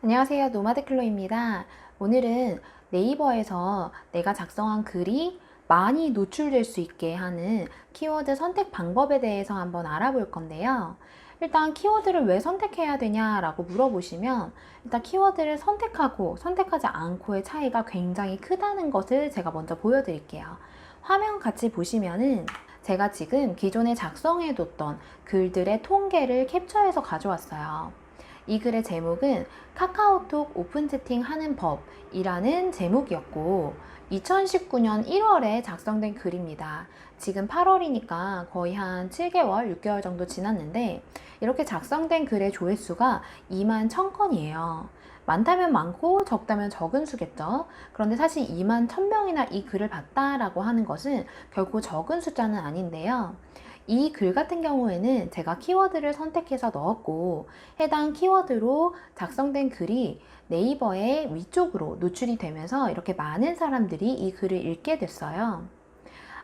안녕하세요. 노마드클로입니다. 오늘은 네이버에서 내가 작성한 글이 많이 노출될 수 있게 하는 키워드 선택 방법에 대해서 한번 알아볼 건데요. 일단 키워드를 왜 선택해야 되냐라고 물어보시면 일단 키워드를 선택하고 선택하지 않고의 차이가 굉장히 크다는 것을 제가 먼저 보여드릴게요. 화면 같이 보시면은 제가 지금 기존에 작성해뒀던 글들의 통계를 캡처해서 가져왔어요. 이 글의 제목은 카카오톡 오픈 채팅 하는 법이라는 제목이었고 2019년 1월에 작성된 글입니다. 지금 8월이니까 거의 한 7개월, 6개월 정도 지났는데 이렇게 작성된 글의 조회수가 2만 1000건이에요. 많다면 많고 적다면 적은 수겠죠. 그런데 사실 2만 1000명이나 이 글을 봤다라고 하는 것은 결코 적은 숫자는 아닌데요. 이 글 같은 경우에는 제가 키워드를 선택해서 넣었고 해당 키워드로 작성된 글이 네이버의 위쪽으로 노출이 되면서 이렇게 많은 사람들이 이 글을 읽게 됐어요.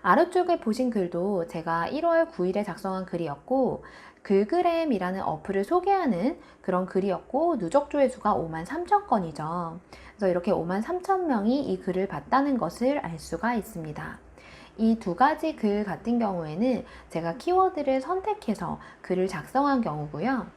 아래쪽에 보신 글도 제가 1월 9일에 작성한 글이었고 글그램이라는 어플을 소개하는 그런 글이었고 누적 조회수가 5만 3천 건이죠. 그래서 이렇게 5만 3천 명이 이 글을 봤다는 것을 알 수가 있습니다. 이 두 가지 글 같은 경우에는 제가 키워드를 선택해서 글을 작성한 경우고요.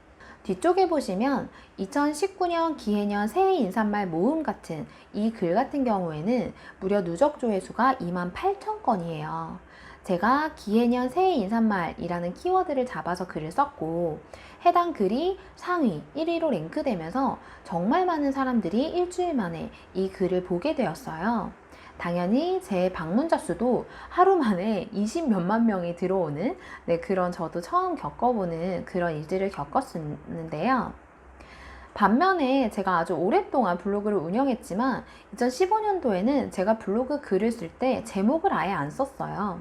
뒤쪽에 보시면 2019년 기해년 새해 인사말 모음 같은 이 글 같은 경우에는 무려 누적 조회수가 2만 8천 건이에요. 제가 기해년 새해 인사말이라는 키워드를 잡아서 글을 썼고 해당 글이 상위 1위로 랭크되면서 정말 많은 사람들이 일주일 만에 이 글을 보게 되었어요. 당연히 제 방문자 수도 하루 만에 20 몇만 명이 들어오는 그런 저도 처음 겪어보는 그런 일들을 겪었는데요. 반면에 제가 아주 오랫동안 블로그를 운영했지만 2015년도에는 제가 블로그 글을 쓸 때 제목을 아예 안 썼어요.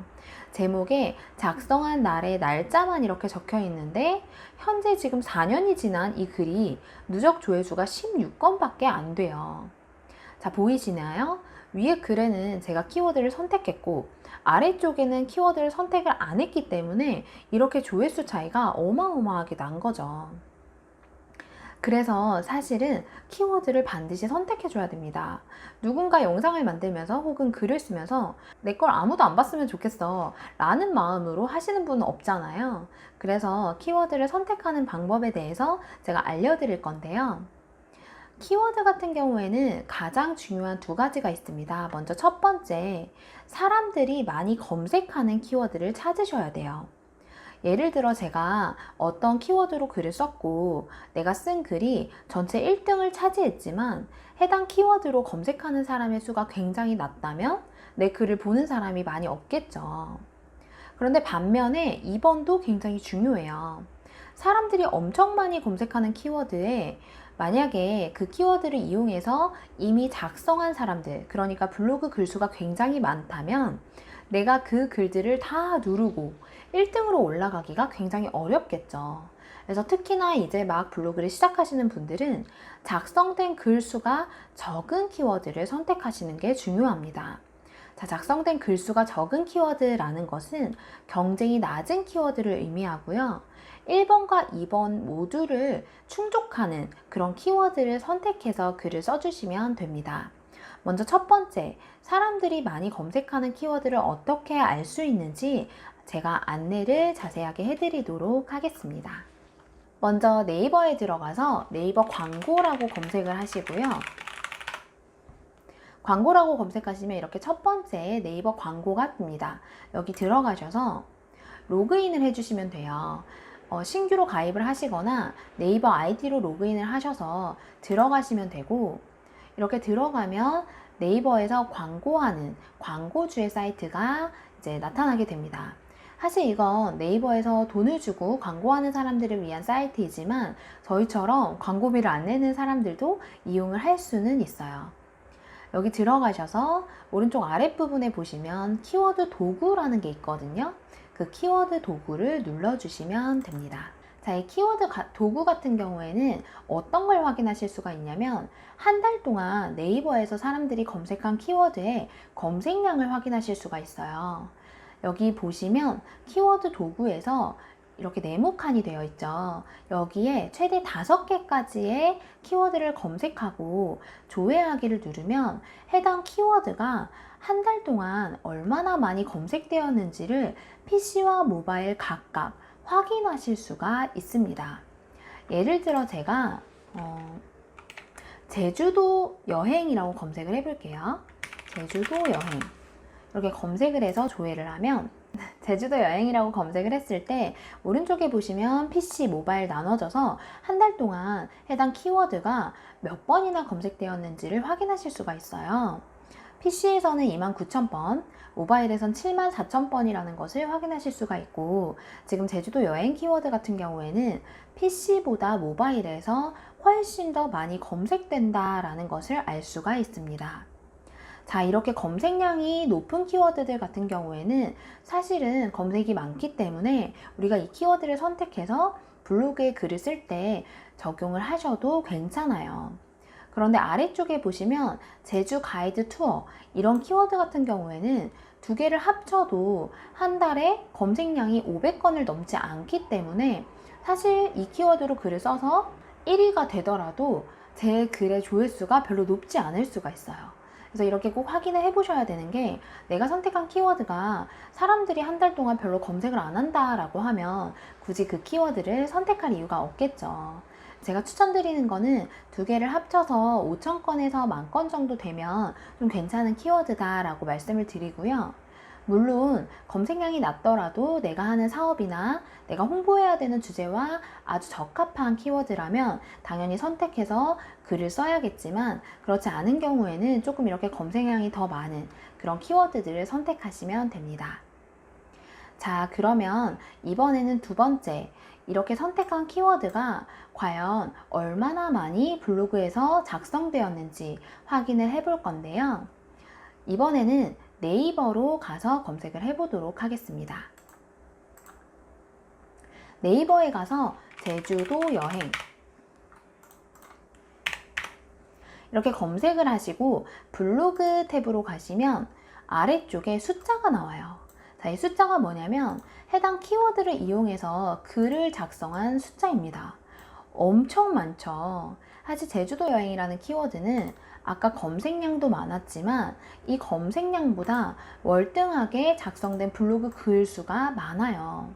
제목에 작성한 날의 날짜만 이렇게 적혀 있는데 현재 지금 4년이 지난 이 글이 누적 조회수가 16건밖에 안 돼요. 자, 보이시나요? 위에 글에는 제가 키워드를 선택했고 아래쪽에는 키워드를 선택을 안 했기 때문에 이렇게 조회수 차이가 어마어마하게 난 거죠. 그래서 사실은 키워드를 반드시 선택해 줘야 됩니다. 누군가 영상을 만들면서 혹은 글을 쓰면서 내 걸 아무도 안 봤으면 좋겠어 라는 마음으로 하시는 분은 없잖아요. 그래서 키워드를 선택하는 방법에 대해서 제가 알려드릴 건데요. 키워드 같은 경우에는 가장 중요한 두 가지가 있습니다. 먼저 첫 번째, 사람들이 많이 검색하는 키워드를 찾으셔야 돼요. 예를 들어 제가 어떤 키워드로 글을 썼고 내가 쓴 글이 전체 1등을 차지했지만 해당 키워드로 검색하는 사람의 수가 굉장히 낮다면 내 글을 보는 사람이 많이 없겠죠. 그런데 반면에 2번도 굉장히 중요해요. 사람들이 엄청 많이 검색하는 키워드에 만약에 그 키워드를 이용해서 이미 작성한 사람들, 그러니까 블로그 글수가 굉장히 많다면 내가 그 글들을 다 누르고 1등으로 올라가기가 굉장히 어렵겠죠. 그래서 특히나 이제 막 블로그를 시작하시는 분들은 작성된 글수가 적은 키워드를 선택하시는 게 중요합니다. 자, 작성된 글수가 적은 키워드라는 것은 경쟁이 낮은 키워드를 의미하고요. 1번과 2번 모두를 충족하는 그런 키워드를 선택해서 글을 써주시면 됩니다. 먼저 첫 번째, 사람들이 많이 검색하는 키워드를 어떻게 알 수 있는지 제가 안내를 자세하게 해드리도록 하겠습니다. 먼저 네이버에 들어가서 네이버 광고라고 검색을 하시고요. 광고라고 검색하시면 이렇게 첫 번째 네이버 광고가 뜹니다. 여기 들어가셔서 로그인을 해주시면 돼요. 신규로 가입을 하시거나 네이버 아이디로 로그인을 하셔서 들어가시면 되고 이렇게 들어가면 네이버에서 광고하는 광고주의 사이트가 이제 나타나게 됩니다. 사실 이건 네이버에서 돈을 주고 광고하는 사람들을 위한 사이트이지만 저희처럼 광고비를 안 내는 사람들도 이용을 할 수는 있어요. 여기 들어가셔서 오른쪽 아랫부분에 보시면 키워드 도구라는 게 있거든요. 그 키워드 도구를 눌러주시면 됩니다. 자, 이 키워드 도구 같은 경우에는 어떤 걸 확인하실 수가 있냐면 한 달 동안 네이버에서 사람들이 검색한 키워드의 검색량을 확인하실 수가 있어요. 여기 보시면 키워드 도구에서 이렇게 네모칸이 되어 있죠. 여기에 최대 5개까지의 키워드를 검색하고 조회하기를 누르면 해당 키워드가 한 달 동안 얼마나 많이 검색되었는지를 PC와 모바일 각각 확인하실 수가 있습니다. 예를 들어 제가 제주도 여행이라고 검색을 해볼게요. 제주도 여행. 이렇게 검색을 해서 조회를 하면 제주도 여행이라고 검색을 했을 때 오른쪽에 보시면 PC, 모바일 나눠져서 한 달 동안 해당 키워드가 몇 번이나 검색되었는지를 확인하실 수가 있어요. PC에서는 29,000번, 모바일에선 74,000번이라는 것을 확인하실 수가 있고, 지금 제주도 여행 키워드 같은 경우에는 PC보다 모바일에서 훨씬 더 많이 검색된다라는 것을 알 수가 있습니다. 자, 이렇게 검색량이 높은 키워드들 같은 경우에는 사실은 검색이 많기 때문에 우리가 이 키워드를 선택해서 블로그에 글을 쓸 때 적용을 하셔도 괜찮아요. 그런데 아래쪽에 보시면 제주 가이드 투어 이런 키워드 같은 경우에는 두 개를 합쳐도 한 달에 검색량이 500건을 넘지 않기 때문에 사실 이 키워드로 글을 써서 1위가 되더라도 제 글의 조회수가 별로 높지 않을 수가 있어요. 그래서 이렇게 꼭 확인을 해보셔야 되는 게, 내가 선택한 키워드가 사람들이 한 달 동안 별로 검색을 안 한다라고 하면 굳이 그 키워드를 선택할 이유가 없겠죠. 제가 추천드리는 거는 두 개를 합쳐서 5,000건에서 10,000건 정도 되면 좀 괜찮은 키워드다라고 말씀을 드리고요. 물론 검색량이 낮더라도 내가 하는 사업이나 내가 홍보해야 되는 주제와 아주 적합한 키워드라면 당연히 선택해서 글을 써야겠지만, 그렇지 않은 경우에는 조금 이렇게 검색량이 더 많은 그런 키워드들을 선택하시면 됩니다. 자, 그러면 이번에는 두 번째, 이렇게 선택한 키워드가 과연 얼마나 많이 블로그에서 작성되었는지 확인을 해볼 건데요. 이번에는 네이버로 가서 검색을 해보도록 하겠습니다. 네이버에 가서 제주도 여행 이렇게 검색을 하시고 블로그 탭으로 가시면 아래쪽에 숫자가 나와요. 자, 이 숫자가 뭐냐면 해당 키워드를 이용해서 글을 작성한 숫자입니다. 엄청 많죠. 사실 제주도 여행이라는 키워드는 아까 검색량도 많았지만 이 검색량보다 월등하게 작성된 블로그 글 수가 많아요.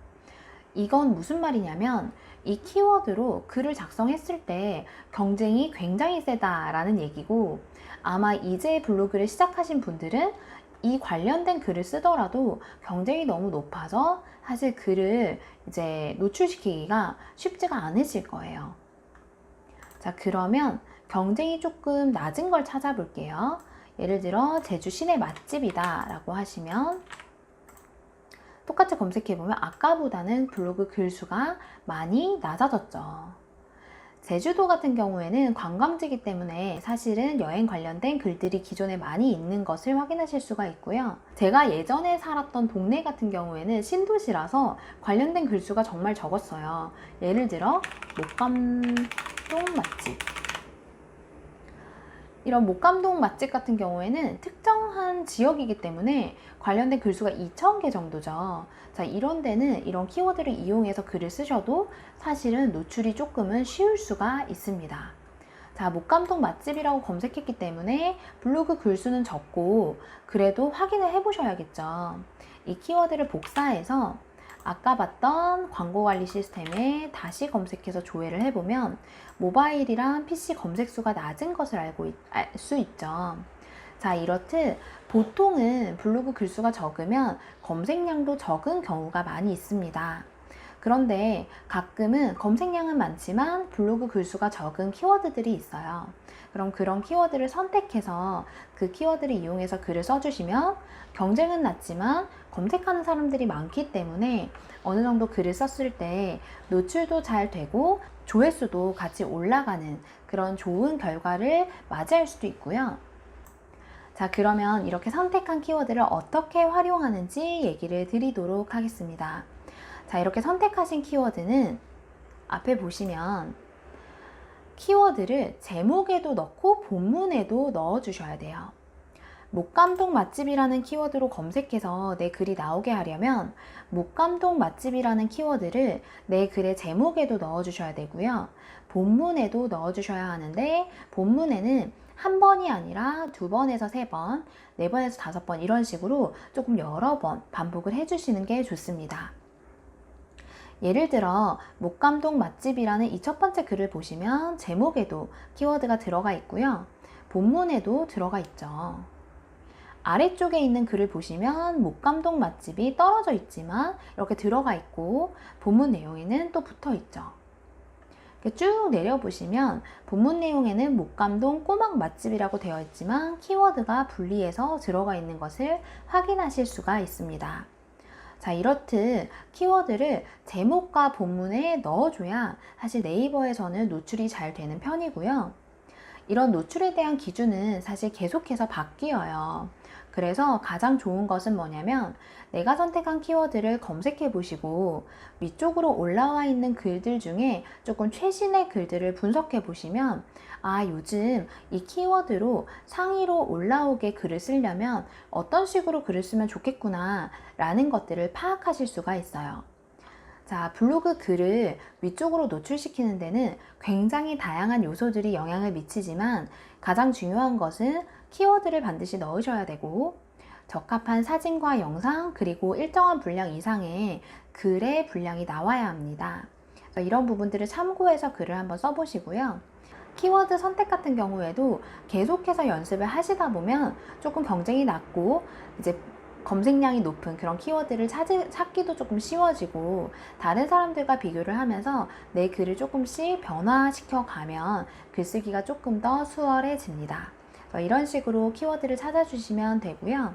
이건 무슨 말이냐면 이 키워드로 글을 작성했을 때 경쟁이 굉장히 세다라는 얘기고, 아마 이제 블로그를 시작하신 분들은 이 관련된 글을 쓰더라도 경쟁이 너무 높아서 사실 글을 이제 노출시키기가 쉽지가 않으실 거예요. 자, 그러면 경쟁이 조금 낮은 걸 찾아볼게요. 예를 들어 제주 시내 맛집이다 라고 하시면 똑같이 검색해보면 아까보다는 블로그 글수가 많이 낮아졌죠. 제주도 같은 경우에는 관광지이기 때문에 사실은 여행 관련된 글들이 기존에 많이 있는 것을 확인하실 수가 있고요. 제가 예전에 살았던 동네 같은 경우에는 신도시라서 관련된 글수가 정말 적었어요. 예를 들어 목감동 맛집, 이런 목감동 맛집 같은 경우에는 특정한 지역이기 때문에 관련된 글수가 2,000개 정도죠. 자, 이런 데는 이런 키워드를 이용해서 글을 쓰셔도 사실은 노출이 조금은 쉬울 수가 있습니다. 자, 목감동 맛집이라고 검색했기 때문에 블로그 글수는 적고 그래도 확인을 해보셔야겠죠. 이 키워드를 복사해서 아까 봤던 광고관리 시스템에 다시 검색해서 조회를 해보면 모바일이랑 PC 검색수가 낮은 것을 알 수 있죠. 자, 이렇듯 보통은 블로그 글수가 적으면 검색량도 적은 경우가 많이 있습니다. 그런데 가끔은 검색량은 많지만 블로그 글수가 적은 키워드들이 있어요. 그럼 그런 키워드를 선택해서 그 키워드를 이용해서 글을 써주시면 경쟁은 낮지만 검색하는 사람들이 많기 때문에 어느 정도 글을 썼을 때 노출도 잘 되고 조회수도 같이 올라가는 그런 좋은 결과를 맞이할 수도 있고요. 자, 그러면 이렇게 선택한 키워드를 어떻게 활용하는지 얘기를 드리도록 하겠습니다. 자, 이렇게 선택하신 키워드는 앞에 보시면 키워드를 제목에도 넣고 본문에도 넣어 주셔야 돼요. 목감동 맛집이라는 키워드로 검색해서 내 글이 나오게 하려면 목감동 맛집이라는 키워드를 내 글의 제목에도 넣어주셔야 되고요. 본문에도 넣어주셔야 하는데 본문에는 한 번이 아니라 두 번에서 세 번, 네 번에서 다섯 번 이런 식으로 조금 여러 번 반복을 해주시는 게 좋습니다. 예를 들어 목감동 맛집이라는 이 첫 번째 글을 보시면 제목에도 키워드가 들어가 있고요. 본문에도 들어가 있죠. 아래쪽에 있는 글을 보시면 목감동 맛집이 떨어져 있지만 이렇게 들어가 있고 본문 내용에는 또 붙어 있죠. 이렇게 쭉 내려보시면 본문 내용에는 목감동 꼬막 맛집이라고 되어 있지만 키워드가 분리해서 들어가 있는 것을 확인하실 수가 있습니다. 자, 이렇듯 키워드를 제목과 본문에 넣어줘야 사실 네이버에서는 노출이 잘 되는 편이고요. 이런 노출에 대한 기준은 사실 계속해서 바뀌어요. 그래서 가장 좋은 것은 뭐냐면 내가 선택한 키워드를 검색해 보시고 위쪽으로 올라와 있는 글들 중에 조금 최신의 글들을 분석해 보시면 아, 요즘 이 키워드로 상위로 올라오게 글을 쓰려면 어떤 식으로 글을 쓰면 좋겠구나 라는 것들을 파악하실 수가 있어요. 자, 블로그 글을 위쪽으로 노출시키는 데는 굉장히 다양한 요소들이 영향을 미치지만 가장 중요한 것은 키워드를 반드시 넣으셔야 되고 적합한 사진과 영상 그리고 일정한 분량 이상의 글의 분량이 나와야 합니다. 이런 부분들을 참고해서 글을 한번 써보시고요. 키워드 선택 같은 경우에도 계속해서 연습을 하시다 보면 조금 경쟁이 낮고 이제 검색량이 높은 그런 키워드를 찾기도 조금 쉬워지고 다른 사람들과 비교를 하면서 내 글을 조금씩 변화시켜 가면 글쓰기가 조금 더 수월해집니다. 이런 식으로 키워드를 찾아주시면 되고요.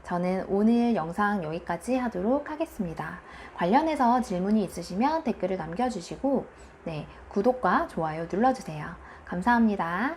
저는 오늘 영상 여기까지 하도록 하겠습니다. 관련해서 질문이 있으시면 댓글을 남겨주시고 구독과 좋아요 눌러주세요. 감사합니다.